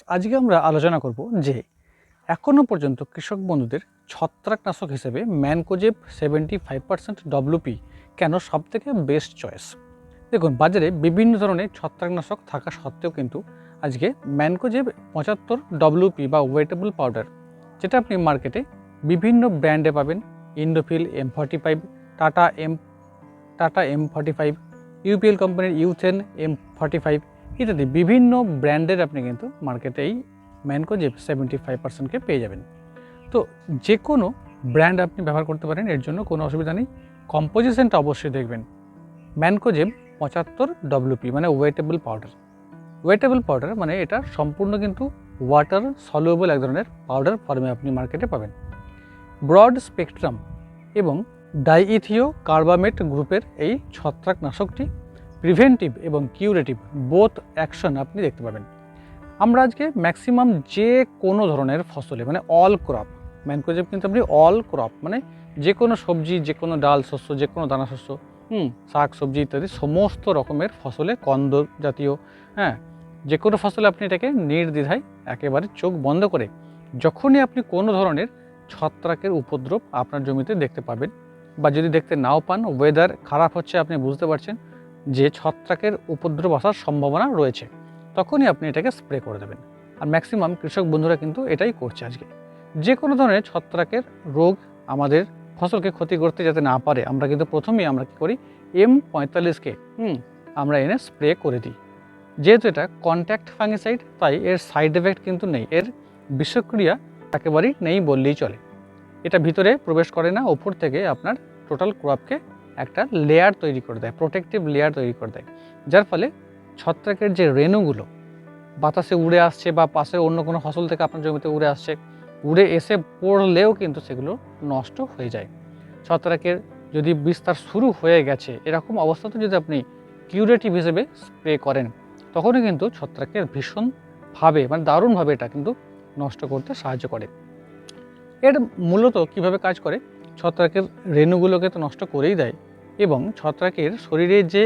আজকে আমরা আলোচনা করব যে এখনও পর্যন্ত কৃষক বন্ধুদের ছত্রাকনাশক হিসেবে ম্যানকোজেব 75% ডব্লিউপি কেন সবথেকে বেস্ট চয়েস। দেখুন, বাজারে বিভিন্ন ধরনের ছত্রাকনাশক থাকা সত্ত্বেও কিন্তু আজকে ম্যানকোজেব 75 ডব্লিউপি বা ওয়েটেবল পাউডার, যেটা আপনি মার্কেটে বিভিন্ন ব্র্যান্ডে পাবেন, Indofil M45, tata M45, UPL কোম্পানির ইউথেন M45 ইত্যাদি বিভিন্ন ব্র্যান্ডের আপনি কিন্তু মার্কেটে এই ম্যানকোজেব 75%কে পেয়ে যাবেন। তো যে কোনো ব্র্যান্ড আপনি ব্যবহার করতে পারেন, এর জন্য কোনো অসুবিধা নেই। কম্পোজিশনটা অবশ্যই দেখবেন। ম্যানকোজেব 75 ডব্লিউপি মানে ওয়েটেবল পাউডার। ওয়েটেবল পাউডার মানে এটা সম্পূর্ণ কিন্তু ওয়াটার সলিউবল এক ধরনের পাউডার ফর্মে আপনি মার্কেটে পাবেন। ব্রড স্পেকট্রাম এবং ডাইইথিও কার্বামেট গ্রুপের এই ছত্রাকনাশকটি প্রিভেন্টিভ এবং কিউরেটিভ বোথ অ্যাকশন আপনি দেখতে পাবেন। আমরা আজকে ম্যাক্সিমাম যে কোনো ধরনের ফসলে মানে অল ক্রপ, ম্যানকোজেব কিন্তু আপনি অল ক্রপ মানে যে কোনো সবজি, যে কোনো ডাল শস্য, যে কোনো দানা শস্য, শাক সবজি ইত্যাদি সমস্ত রকমের ফসলে, কন্দ জাতীয়, যে কোনো ফসলে আপনি এটাকে নির্দ্বিধায় একেবারে চোখ বন্ধ করে যখনই আপনি কোনো ধরনের ছত্রাকের উপদ্রব আপনার জমিতে দেখতে পাবেন, বা যদি দেখতে নাও পান, ওয়েদার খারাপ হচ্ছে, আপনি বুঝতে পারছেন যে ছত্রাকের উপদ্রব আসার সম্ভাবনা রয়েছে, তখনই আপনি এটাকে স্প্রে করে দেবেন। আর ম্যাক্সিমাম কৃষক বন্ধুরা কিন্তু এটাই করছে আজকে। যে কোনো ধরনের ছত্রাকের রোগ আমাদের ফসলকে ক্ষতি করতে যাতে না পারে, আমরা কিন্তু প্রথমেই আমরা কী করি, M45কে আমরা এনে স্প্রে করে দিই। যেহেতু এটা কন্ট্যাক্ট ফাঙ্গিসাইড, তাই এর সাইড এফেক্ট কিন্তু নেই, এর বিষক্রিয়া একেবারেই নেই বললেই চলে। এটা ভিতরে প্রবেশ করে না, ওপর থেকে আপনার টোটাল ক্রপকে একটা লেয়ার তৈরি করে দেয়, প্রোটেক্টিভ লেয়ার তৈরি করে দেয়, যার ফলে ছত্রাকের যে রেণুগুলো বাতাসে উড়ে আসছে বা পাশে অন্য কোনো ফসল থেকে আপনার জমিতে উড়ে আসছে, উড়ে এসে পড়লেও কিন্তু সেগুলো নষ্ট হয়ে যায়। ছত্রাকের যদি বিস্তার শুরু হয়ে গেছে, এরকম অবস্থাতে যদি আপনি কিউরেটিভ হিসেবে স্প্রে করেন, তখনই কিন্তু ছত্রাকের ভীষণভাবে মানে দারুণভাবে এটা কিন্তু নষ্ট করতে সাহায্য করে। এর মূলত কিভাবে কাজ করে, ছত্রাকের রেণুগুলোকে তো নষ্ট করেই দেয়, এবং ছত্রাকের শরীরে যে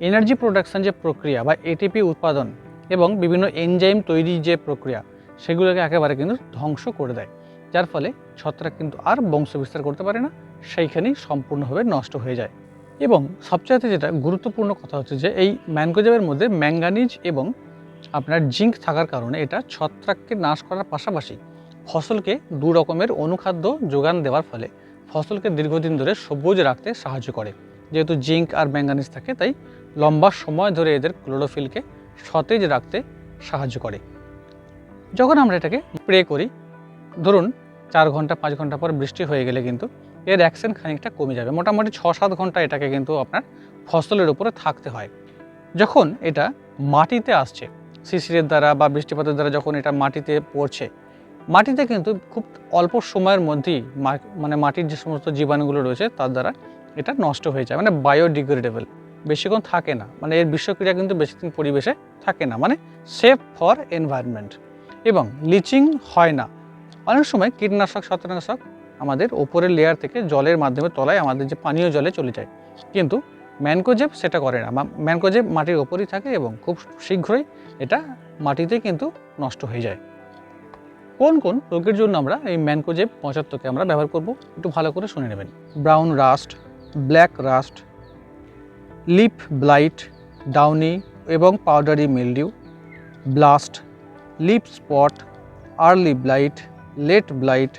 এনার্জি প্রোডাকশন যে প্রক্রিয়া বা এটিপি উৎপাদন এবং বিভিন্ন এনজাইম তৈরি যে প্রক্রিয়া, সেগুলোকে একেবারে কিন্তু ধ্বংস করে দেয়, যার ফলে ছত্রাক কিন্তু আর বংশ বিস্তার করতে পারে না, সেইখানেই সম্পূর্ণভাবে নষ্ট হয়ে যায়। এবং সবচাইতে যেটা গুরুত্বপূর্ণ কথা হচ্ছে যে এই ম্যানকোজেবের মধ্যে ম্যাঙ্গানিজ এবং আপনার জিঙ্ক থাকার কারণে এটা ছত্রাককে নাশ করার পাশাপাশি ফসলকে দু রকমের অনুখাদ্য যোগান দেওয়ার ফলে ফসলকে দীর্ঘদিন ধরে সবুজ রাখতে সাহায্য করে। যেহেতু জিঙ্ক আর ম্যাঙ্গানিজ থাকে, তাই লম্বা সময় ধরে এদের ক্লোরোফিলকে সতেজ রাখতে সাহায্য করে। যখন আমরা এটাকে স্প্রে করি, ধরুন 4 ঘন্টা 5 ঘন্টা পর বৃষ্টি হয়ে গেলে কিন্তু এর অ্যাকশন খানিকটা কমে যাবে। মোটামুটি 6-7 ঘন্টা এটাকে কিন্তু আপনার ফসলের উপরে থাকতে হয়। যখন এটা মাটিতে আসছে শিশিরের দ্বারা বা বৃষ্টিপাতের দ্বারা, যখন এটা মাটিতে পড়ছে, মাটিতে কিন্তু খুব অল্প সময়ের মধ্যেই মানে মাটির যে সমস্ত জীবাণুগুলো রয়েছে তার দ্বারা এটা নষ্ট হয়ে যায়, মানে বায়োডিগ্রেডেবল, বেশিক্ষণ থাকে না, মানে এর বিষক্রিয়া কিন্তু বেশিদিন পরিবেশে থাকে না, মানে সেফ ফর এনভায়রনমেন্ট, এবং লিচিং হয় না। অনেক সময় কীটনাশক, ছত্রাকনাশক আমাদের ওপরের লেয়ার থেকে জলের মাধ্যমে তলায় আমাদের যে পানীয় জলে চলে যায়, কিন্তু ম্যানকোজেব সেটা করে না। ম্যানকোজেব মাটির ওপরই থাকে এবং খুব শীঘ্রই এটা মাটিতে কিন্তু নষ্ট হয়ে যায়। কোন কোন রোগের জন্য আমরা এই ম্যানকোজেব 75কে আমরা ব্যবহার করব, একটু ভালো করে শুনে নেবেন। Brown rust, black rust, leaf blight, downy এবং powdery mildew, blast, leaf spot, early blight, late blight,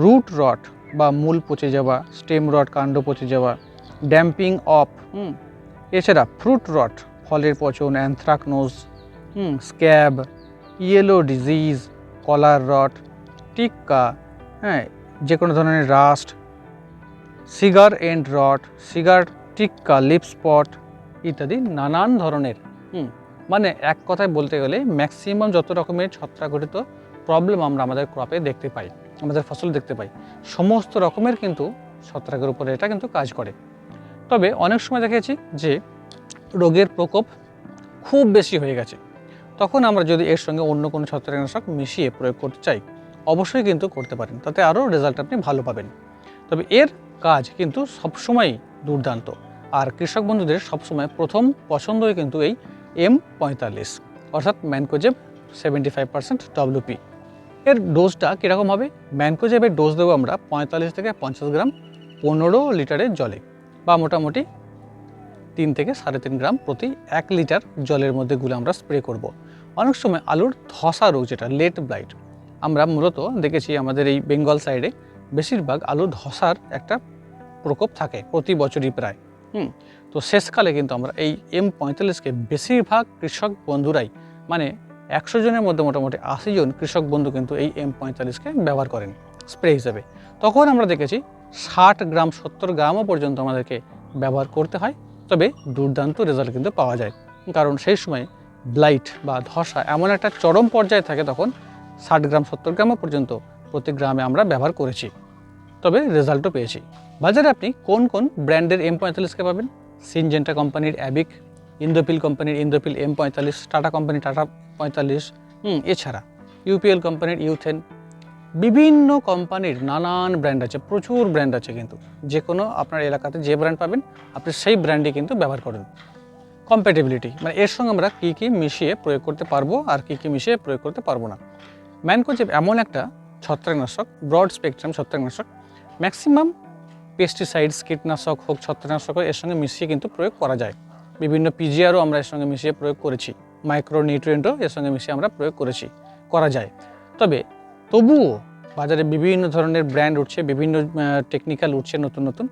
root rot বা মূল পচে যাওয়া, স্টেম রট কাণ্ড পচে যাওয়া, ড্যাম্পিং অফ, এছাড়া ফ্রুট রট ফলের পচন, anthracnose, scab, yellow disease, collar rot, tikka, যে কোনো ধরনের rust, cigar end rot, cigar tikka, leaf spot ইত্যাদি নানান ধরনের। মানে এক কথায় বলতে গেলে ম্যাক্সিমাম যত রকমের ছত্রাকঘটিত প্রবলেম আমরা আমাদের ক্রপে দেখতে পাই, আমাদের ফসল দেখতে পাই, সমস্ত রকমের কিন্তু ছত্রাকের উপরে এটা কিন্তু কাজ করে। তবে অনেক সময় দেখেছি যে রোগের প্রকোপ খুব বেশি হয়ে গেছে, তখন আমরা যদি এর সঙ্গে অন্য কোনো ছত্রাকনাশক মিশিয়ে প্রয়োগ করতে চাই, অবশ্যই কিন্তু করতে পারেন, তাতে আরও রেজাল্ট আপনি ভালো পাবেন। তবে এর কাজ কিন্তু সবসময় দুর্দান্ত, আর কৃষক বন্ধুদের সবসময় প্রথম পছন্দই কিন্তু এই M45 অর্থাৎ ম্যানকোজেব 75% WP। এর ডোজটা কীরকম হবে? ম্যানকোজেবের ডোজ দেবো আমরা 45 থেকে 50 গ্রাম 15 লিটারের জলে, বা মোটামুটি 3 থেকে 3.5 গ্রাম প্রতি 1 লিটার জলের মধ্যে গুলে আমরা স্প্রে করব। অনেক সময় আলুর ধসা রোগ, যেটা লেট ব্লাইট, আমরা মূলত দেখেছি আমাদের এই বেঙ্গল সাইডে বেশিরভাগ আলু ধসার একটা প্রকোপ থাকে প্রতি বছরই প্রায়। তো শেষকালে কিন্তু আমরা এই M45-কে বেশিরভাগ কৃষক বন্ধুরাই, মানে 100 জনের মধ্যে মোটামুটি 80 জন কৃষক বন্ধু কিন্তু এই M45-কে ব্যবহার করেন স্প্রে হিসেবে। তখন আমরা দেখেছি 60 গ্রাম 70 গ্রামও পর্যন্ত আমাদেরকে ব্যবহার করতে হয়, তবে দুর্দান্ত রেজাল্ট কিন্তু পাওয়া যায়। কারণ সেই সময় ব্লাইট বা ধসা এমন একটা চরম পর্যায়ে থাকে, তখন 60 গ্রাম 70 গ্রামও পর্যন্ত প্রতি গ্রামে আমরা ব্যবহার করেছি, তবে রেজাল্টও পেয়েছি। বাজারে আপনি কোন কোন ব্র্যান্ডের M45-কে পাবেন? সিনজেন্টা কোম্পানির অ্যাবিক, ইন্দোপিল কোম্পানির ইন্দোপিল M45, টাটা কোম্পানির টাটা 45, এছাড়া UPL কোম্পানির ইউথেন, বিভিন্ন কোম্পানির নানান ব্র্যান্ড আছে, প্রচুর ব্র্যান্ড আছে। কিন্তু যে কোনো আপনার এলাকাতে যে ব্র্যান্ড পাবেন আপনি সেই ব্র্যান্ডই কিন্তু ব্যবহার করেন। কম্প্যাটিবিলিটি, মানে এর সঙ্গে আমরা কী কী মিশিয়ে প্রয়োগ করতে পারবো আর কী কী মিশিয়ে প্রয়োগ করতে পারবো না। ম্যানকোজেব এমন একটা ছত্রাকনাশক, ব্রড স্পেকট্রাম ছত্রাকনাশক, ম্যাক্সিমাম পেস্টিসাইডস, কীটনাশক হোক, ছত্রাকনাশক হোক, এর সঙ্গে মিশিয়ে কিন্তু প্রয়োগ করা যায়। বিভিন্ন পিজিআরও আমরা এর সঙ্গে মিশিয়ে প্রয়োগ করেছি, মাইক্রোনিউট্রিয়েন্টও এর সঙ্গে মিশিয়ে আমরা প্রয়োগ করা যায়। তবে তবুও বাজারে বিভিন্ন ধরনের ব্র্যান্ড উঠছে, বিভিন্ন টেকনিক্যাল উঠছে নতুন নতুন।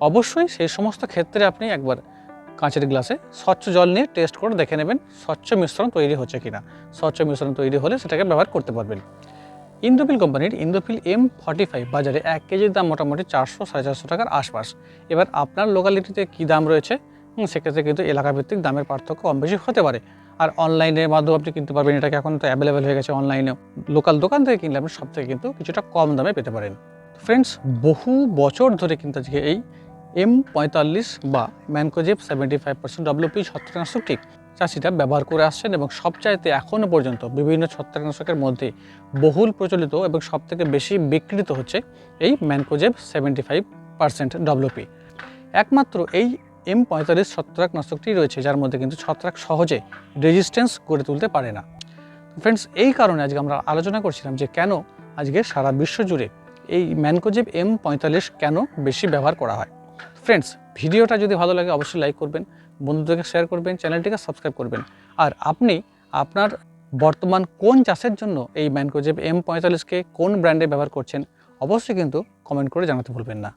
অবশ্যই সেই সমস্ত ক্ষেত্রে আপনি একবার কাঁচের গ্লাসে স্বচ্ছ জল নিয়ে টেস্ট করে দেখে নেবেন স্বচ্ছ মিশ্রণ তৈরি হচ্ছে কিনা। স্বচ্ছ মিশ্রণ তৈরি হলে সেটাকে ব্যবহার করতে পারবেন। ইন্দোপিল কোম্পানির ইন্দোপিল M45 বাজারে 1 কেজির দাম মোটামুটি 400-450 টাকার আশপাশ। এবার আপনার লোকালিটিতে কী দাম রয়েছে, সেক্ষেত্রে কিন্তু এলাকাভিত্তিক দামের পার্থক্য কম বেশি হতে পারে। আর অনলাইনের মাধ্যমে আপনি কিনতে পারবেন, এটাকে এখন তো অ্যাভেলেবেল হয়ে গেছে অনলাইনেও। লোকাল দোকান থেকে কিনলে আপনি সব থেকে কিন্তু কিছুটা কম দামে পেতে পারেন। ফ্রেন্ডস, বহু বছর ধরে কিন্তু আজকে এই M45 বা ম্যানকোজেব 75% WP ছত্রাকনাশকটি চাষিরা ব্যবহার করে আসছেন, এবং সবচাইতে এখনও পর্যন্ত বিভিন্ন ছত্রাকনাশকের মধ্যে বহুল প্রচলিত এবং সবথেকে বেশি বিক্রিত হচ্ছে এই ম্যানকোজেব 75% WP। একমাত্র এই M45 ছত্রাকনাশকটি রয়েছে যার মধ্যে কিন্তু ছত্রাক সহজে রেজিস্ট্যান্স গড়ে তুলতে পারে না। ফ্রেন্ডস, এই কারণে আজকে আমরা আলোচনা করছিলাম যে কেন আজকে সারা বিশ্ব জুড়ে এই ম্যানকোজেব M45 কেন বেশি ব্যবহার করা হয়। ফ্রেন্ডস, ভিডিওটা যদি ভালো লাগে অবশ্যই লাইক করবেন, বন্ধুদেরকে শেয়ার করবেন, চ্যানেলটিকে সাবস্ক্রাইব করবেন। আর আপনি আপনার বর্তমান কোন চাষের জন্য এই ম্যানকোজেব M45-কে কোন ব্র্যান্ডে ব্যবহার করছেন অবশ্যই কিন্তু কমেন্ট করে জানাতে ভুলবেন না।